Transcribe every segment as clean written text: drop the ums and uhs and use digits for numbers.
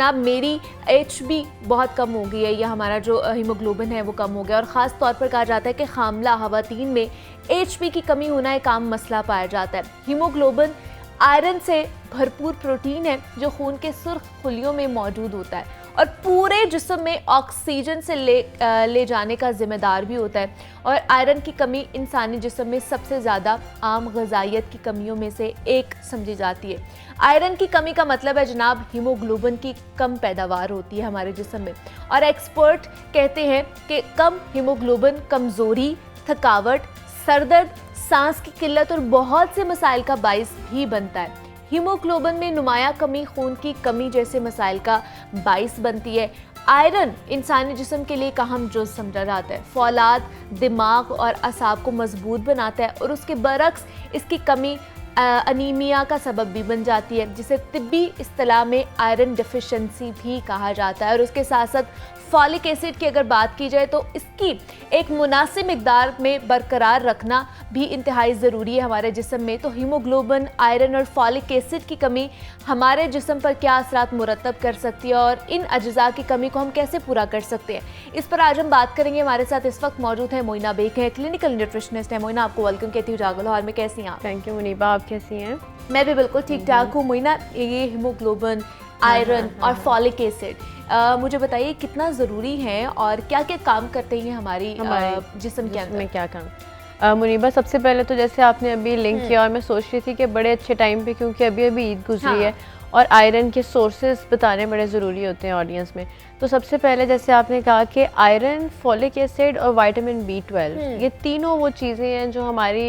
अब मेरी HB बहुत कम हो गई है, या हमारा जो हीमोग्लोबिन है वो कम हो गया, और ख़ास तौर पर कहा जाता है कि हामला ख़वातीन में HB की कमी होना एक आम मसला पाया जाता है। हीमोग्लोबिन आयरन से भरपूर प्रोटीन है जो खून के सुर्ख खुलियों में मौजूद होता है और पूरे जिस्म में ऑक्सीजन से ले जाने का जिम्मेदार भी होता है। और आयरन की कमी इंसानी जिस्म में सबसे ज़्यादा आम ग़िज़ाइयत की कमियों में से एक समझी जाती है। आयरन की कमी का मतलब है जनाब हीमोग्लोबिन की कम पैदावार होती है हमारे जिस्म में, और एक्सपर्ट कहते हैं कि कम हीमोग्लोबिन कमज़ोरी, थकावट, सरदर्द, सांस की किल्लत और बहुत से मसाइल का बाइस भी बनता है। हीमोग्लोबिन में नुमाया कमी खून की कमी जैसे मसाइल का बाइस बनती है। आयरन इंसानी जिस्म के लिए एक अहम जुज़ समझा जाता है। फौलाद दिमाग और असाब को मजबूत बनाता है, और उसके बरक्स इसकी कमी अनीमिया का सबब भी बन जाती है, जिसे तिब्बी इस्तिलाह में आयरन डिफिशिएंसी भी कहा जाता है। और उसके साथ साथ फॉलिक एसिड की अगर बात की जाए तो इसकी एक मुनासिब मिकदार में बरकरार रखना भी इंतहाई ज़रूरी है हमारे जिस्म में। तो हीमोग्लोबिन, आयरन और फॉलिक एसिड की कमी हमारे जिस्म पर क्या असरात मुरतब कर सकती है और इन अज्जा की कमी को हम कैसे पूरा कर सकते हैं, इस पर आज हम बात करेंगे। हमारे साथ इस वक्त मौजूद है मोइना बेग, है क्लिनिकल न्यूट्रिशनिस्ट है। मोइना, आपको वेलकम कहती हूँ जागो लाहौर में। कैसी हैं आप? थैंक यू मुनीबा, आप कैसी हैं? मैं भी बिल्कुल ठीक ठाक हूँ। मोइना, ये हीमोग्लोबिन, आयरन और फॉलिक एसिड मुझे बताइए कितना ज़रूरी है और क्या क्या काम करते हैं हमारे जिस्म के अंदर? क्या काम? मुनीबा, सबसे पहले तो जैसे आपने अभी लिंक किया, और मैं सोच रही थी कि बड़े अच्छे टाइम पे, क्योंकि अभी अभी ईद गुजरी है और आयरन के सोर्सेज बताने बड़े ज़रूरी होते हैं ऑडियंस में। तो सबसे पहले जैसे आपने कहा कि आयरन, फॉलिक एसिड और विटामिन B12, ये तीनों वो चीज़ें हैं जो हमारी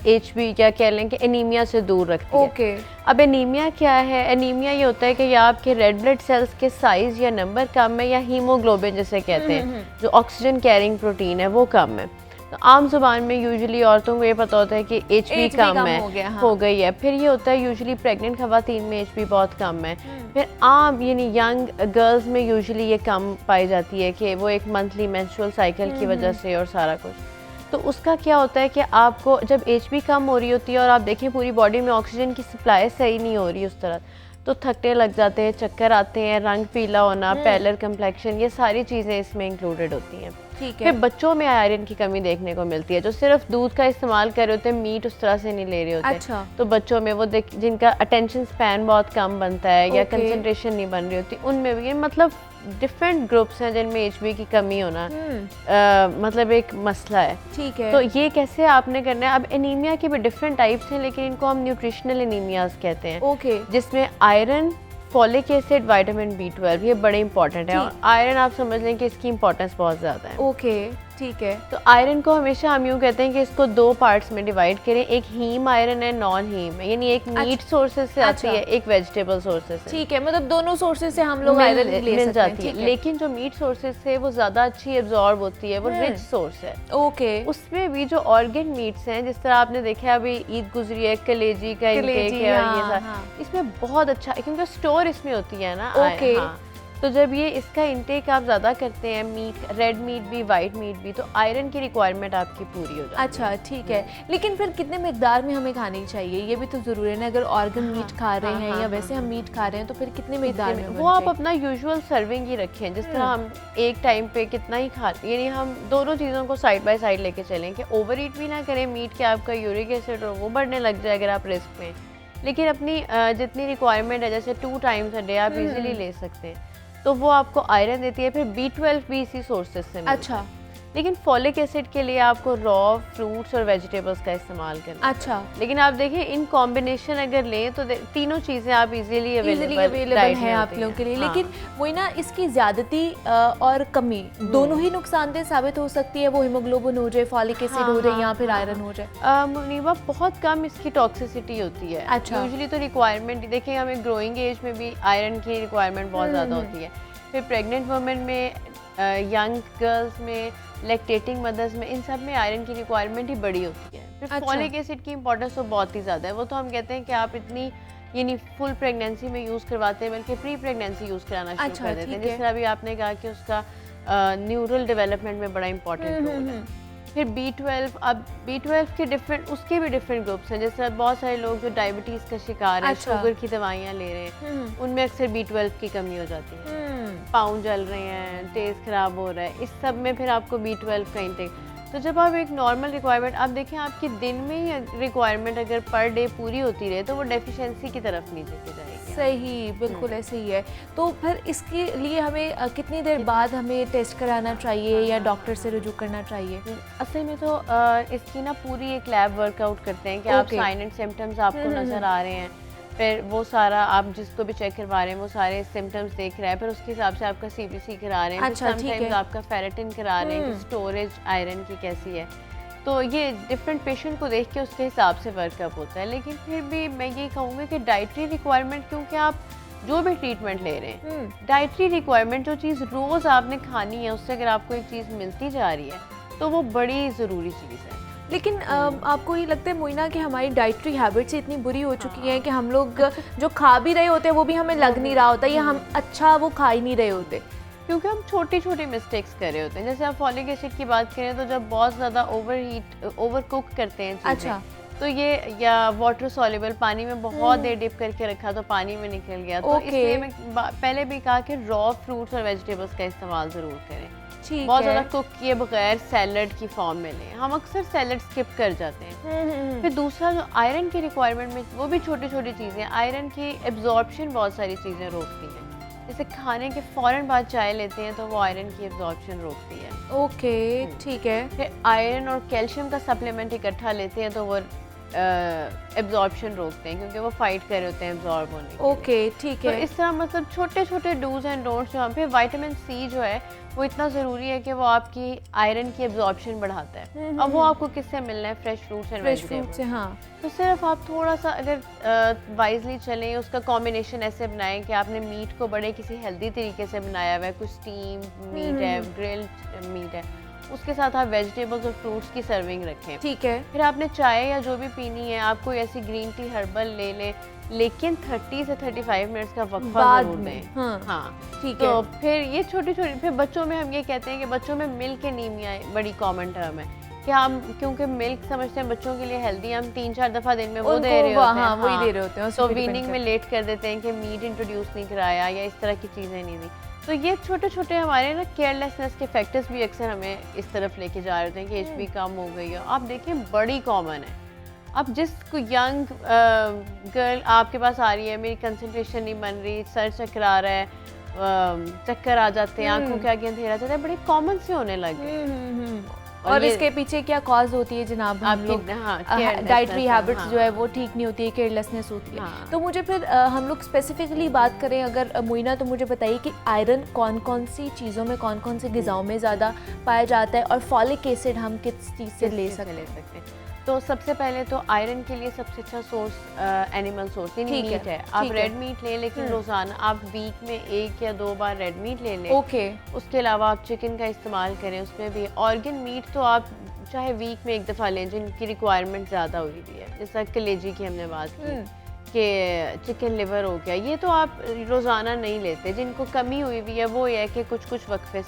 HB क्या कह लें कि एनीमिया से दूर रखती है। ओके। अब एनीमिया क्या है? एनीमिया ये होता है कि या आपके रेड ब्लड सेल्स के साइज़ या नंबर कम है, या हीमोग्लोबिन जिसे कहते हैं जो ऑक्सीजन कैरिंग प्रोटीन है वो कम है। तो आम जुबान में यूजुअली औरतों को ये पता होता है कि HB कम है, हो गई है। फिर ये होता है यूजुअली प्रेग्नेंट खवातीन में HB बहुत कम है। फिर आम यानी यंग गर्ल्स में यूजुअली ये कम पाई जाती है कि वो एक मंथली मेंस्ट्रुअल साइकिल की वजह से और सारा कुछ। तो उसका क्या होता है कि आपको जब HB कम हो रही होती है और आप देखें पूरी बॉडी में ऑक्सीजन की सप्लाई सही नहीं हो रही उस तरह, तो थकने लग जाते हैं, चक्कर आते हैं, रंग पीला होना, पैलर कम्प्लेक्शन, ये सारी चीज़ें इसमें इंक्लूडेड होती हैं। ठीक है। फिर बच्चों में आयरन की कमी देखने को मिलती है जो सिर्फ दूध का इस्तेमाल कर रहे होते हैं, मीट उस तरह से नहीं ले रहे होते। अच्छा। तो बच्चों में वो जिनका अटेंशन स्पैन बहुत कम बनता है या कंसंट्रेशन नहीं बन रही होती, उनमें भी मतलब डिफरेंट ग्रुप्स हैं जिनमें HB की कमी होना मतलब एक मसला है। ठीक है। तो ये कैसे आपने करना है? अब एनीमिया के भी डिफरेंट टाइप्स हैं, लेकिन इनको हम न्यूट्रिशनल एनीमियाज कहते हैं। ओके। जिसमें iron, folic acid, vitamin B12 ये बड़े इंपॉर्टेंट है, और आयरन आप समझ लें कि इसकी इंपॉर्टेंस बहुत ज़्यादा है। ओके, ठीक है। तो आयरन को हमेशा हम यूँ कहते हैं कि इसको दो पार्ट्स में डिवाइड करें, एक हीम आयरन है, नॉन हीम है, यानी एक मीट सोर्सेज से आती है, एक वेजिटेबल सोर्सेज से। ठीक है, मतलब दोनों सोर्सेज से हम लोग आयरन ले जाती है। लेकिन जो मीट सोर्सेज से वो ज़्यादा अच्छी एब्जॉर्ब होती है, वो रिच सोर्स है। ओके। उसमें भी जो ऑर्गन मीट्स हैं, जिस तरह आपने देखा अभी ईद गुजरी है, कलेजी का इंटेक है, ये सारा इसमें बहुत अच्छा है क्योंकि स्टोर इसमें होती है ना। ओके। तो जब ये इसका इंटेक आप ज़्यादा करते हैं, मीट, रेड मीट भी, वाइट मीट भी, तो आयरन की रिक्वायरमेंट आपकी पूरी हो जाती है। अच्छा, ठीक है। लेकिन फिर कितने मिकदार में हमें खानी चाहिए, ये भी तो ज़रूरी है ना। अगर ऑर्गन मीट खा रहे हैं या वैसे हम मीट खा रहे हैं तो फिर कितने मिकदार में? वो आप अपना यूजुअल सर्विंग ही रखें, जिस तरह हम एक टाइम पे कितना ही खाते, यानी हम दोनों चीज़ों को साइड बाय साइड लेके चलें कि ओवर ईट भी ना करें मीट के, आपका यूरिक एसिड और वो बढ़ने लग जाए अगर आप रिस्क में। लेकिन अपनी जितनी रिक्वायरमेंट है, जैसे 2 टाइम्स अ डे आप इजीली ले सकते हैं, तो वो आपको आयरन देती है। फिर B12 भी इसी सोर्सेज से मिलता है। अच्छा। लेकिन फॉलिक एसिड के लिए आपको रॉ फ्रूट्स और वेजिटेबल्स का इस्तेमाल करना। अच्छा। लेकिन आप देखिए इन कॉम्बिनेशन अगर लें तो तीनों चीज़ें आप इजीली अवेलेबल है आप लोगों के लिए। लेकिन वही ना, इसकी ज़्यादती और कमी दोनों ही नुकसानदेह साबित हो सकती है। वो हीमोग्लोबिन हो जाए, फॉलिक एसिड हो जाए या फिर आयरन हो जाए। मुनीबा, बहुत कम इसकी टॉक्सिसिटी होती है। अच्छा। यूजुअली तो रिक्वायरमेंट देखें, हमें ग्रोइंग एज में भी आयरन की रिक्वायरमेंट बहुत ज़्यादा होती है। फिर प्रेग्नेंट वुमेन में, यंग गर्ल्स में, लैक्टेटिंग मदर्स में, इन सब में आयरन की रिक्वायरमेंट ही बड़ी होती है। फिर अच्छा। फॉलिक एसिड की इंपॉर्टेंस तो बहुत ही ज़्यादा है। वो तो हम कहते हैं कि आप इतनी यानी फुल प्रेगनेंसी में यूज़ करवाते हैं, बल्कि प्री प्रेगनेंसी यूज़ कराना शुरू कर देते हैं। जिस तरह अभी आपने कहा कि उसका न्यूरल डेवलपमेंट में बड़ा इंपॉर्टेंट रोल है। फिर B12, अब B12 के डिफरेंट, उसके भी डिफरेंट ग्रुप्स हैं। जैसे बहुत सारे लोग जो डायबिटीज़ का शिकार हैं, अच्छा। शुगर की दवाइयाँ ले रहे हैं, उनमें अक्सर B12 की कमी हो जाती है। पाँव जल रहे हैं, टेस्ट खराब हो रहा है, इस सब में फिर आपको B12 का इंटेक। तो जब आप एक नॉर्मल रिक्वायरमेंट, आप देखें आपकी दिन में ही रिक्वायरमेंट अगर पर डे पूरी होती रहे तो वो डेफिशिएंसी की तरफ नहीं लेके जाएगी। सही, बिल्कुल ऐसे ही है। तो फिर इसके लिए हमें कितनी देर बाद हमें टेस्ट कराना चाहिए या डॉक्टर से रुजू करना चाहिए? असल में तो इसकी ना पूरी एक लैब वर्कआउट करते हैं कि आप साइन एंड सिम्टम्स आपको नज़र आ रहे हैं, फिर वो सारा आप जिसको भी चेक करवा रहे हैं वो सारे सिम्टम्स देख रहे हैं, फिर उसके हिसाब से आपका CBC करा रहे हैं। अच्छा, ठीक है। आपका फेरेटिन करा रहे हैं कि स्टोरेज आयरन की कैसी है। तो ये डिफरेंट पेशेंट को देख के उसके हिसाब से वर्कअप होता है। लेकिन फिर भी मैं ये कहूँगी कि डाइटरी रिक्वायरमेंट, क्योंकि आप जो भी ट्रीटमेंट ले रहे हैं, डाइटरी रिक्वायरमेंट जो चीज़ रोज़ आपने खानी है, उससे अगर आपको एक चीज़ मिलती जा रही है तो वो बड़ी ज़रूरी चीज़ है। लेकिन आपको ये लगता है मोइना कि हमारी डाइटरी हैबिट्स इतनी बुरी हो चुकी हैं कि हम लोग जो खा भी रहे होते हैं वो भी हमें लग नहीं रहा होता, या हम अच्छा वो खा ही नहीं रहे होते? क्योंकि हम छोटी छोटी मिस्टेक्स कर रहे होते हैं। जैसे आप फॉलिक एसिड की बात करें तो जब बहुत ज़्यादा ओवर कुक करते हैं चीज़ें, अच्छा। तो ये, या वाटर सॉल्युबल पानी में बहुत देर डिप करके रखा तो पानी में निकल गया, तो इसलिए मैं पहले भी कहा कि रॉ फ्रूट्स और वेजिटेबल्स का इस्तेमाल ज़रूर करें। बहुत ज़्यादा कुक किए बगैर सैलड की फॉर्म में लें, हम अक्सर सैलड स्किप कर जाते हैं। फिर दूसरा जो आयरन की रिक्वायरमेंट में, वो भी छोटी छोटी चीज़ें, आयरन की एब्जॉर्प्शन बहुत सारी चीज़ें रोकती हैं। जैसे खाने के फ़ौरन बाद चाय लेते हैं तो वो आयरन की एब्जॉर्प्शन रोकती है। ओके, ठीक है। फिर आयरन और कैल्शियम का सप्लीमेंट इकट्ठा लेते हैं तो वो एब्जॉर्प्शन रोकते हैं, क्योंकि वो फाइट कर रहे होते हैं एब्जॉर्ब होने के लिए। ओके, ठीक है। तो इस तरह मतलब छोटे छोटे डूज एंड डोंट्स जो, फिर विटामिन C जो है वो इतना ज़रूरी है कि वो आपकी आयरन की एब्जॉर्प्शन बढ़ाता है। अब वो आपको किससे मिलना है? फ्रेश फ्रूट्स एंड वेजिटेबल्स से। हाँ। तो सिर्फ आप थोड़ा सा अगर वाइजली चलें, उसका कॉम्बिनेशन ऐसे बनाएं कि आपने मीट को बड़े किसी हेल्दी तरीके से बनाया हुआ है, कुछ स्टीम मीट है, ग्रिल्ड मीट है, उसके साथ आप वेजिटेबल्स और फ्रूट्स की सर्विंग रखें। ठीक है। फिर आपने चाय या जो भी पीनी है, आप कोई ऐसी ग्रीन टी हर्बल ले लें, लेकिन 30 से 35 मिनट्स का वक्फा जरूर दें। हाँ, ठीक है। तो फिर ये छोटी छोटी, फिर बच्चों में हम ये कहते हैं कि बच्चों में मिल्क एनीमिया बड़ी कॉमन टर्म है कि हम, क्योंकि मिल्क समझते हैं बच्चों के लिए हेल्दी, हम 3-4 दफ़ा दिन में वो दे रहे होते हैं। वही दे रहे होते हैं। तो वीनिंग में लेट कर देते हैं कि मीट इंट्रोड्यूस नहीं कराया या इस तरह की चीज़ें नहीं दी। तो ये छोटे छोटे हमारे ना केयरलेसनेस के फैक्टर्स भी अक्सर हमें इस तरफ लेके जा रहे होते हैं कि HB कम हो गई है। आप देखें बड़ी कॉमन है। अब जिस यंग गर्ल आपके पास आ रही है, मेरी कंसंट्रेशन नहीं बन रही, सर चकरा रहा है, चक्कर आ जाते हैं, आंखों के आगे अंधेरा जाता है, बड़े कॉमन से होने लगे। और इसके पीछे क्या कॉज होती है जनाब? हम लोग डाइटरी हैबिट्स जो है वो ठीक नहीं होती है, केयरलेसनेस होती है। तो मुझे फिर हम लोग स्पेसिफिकली बात करें अगर मोइना, तो मुझे बताइए कि आयरन कौन कौन सी चीज़ों में, कौन कौन सी ग़िज़ाओं में ज़्यादा पाया जाता है, और फॉलिक एसिड हम किस चीज़ से ले सकते हैं? तो सबसे पहले तो आयरन के लिए सबसे अच्छा सोर्स एनिमल सोर्स यानी मीट है। आप रेड मीट लें, लेकिन रोज़ाना आप वीक में 1 या 2 बार रेड मीट ले लें। ओके। उसके अलावा आप चिकन का इस्तेमाल करें, उसमें भी ऑर्गन मीट तो आप चाहे वीक में 1 दफ़ा लें जिनकी रिक्वायरमेंट ज़्यादा हुई हुई है। जैसा कलेजी की हमने बात की कि चिकन लिवर हो गया, ये तो आप रोज़ाना नहीं लेते। जिनको कमी हुई हुई है वो ये है कि कुछ कुछ वक्फे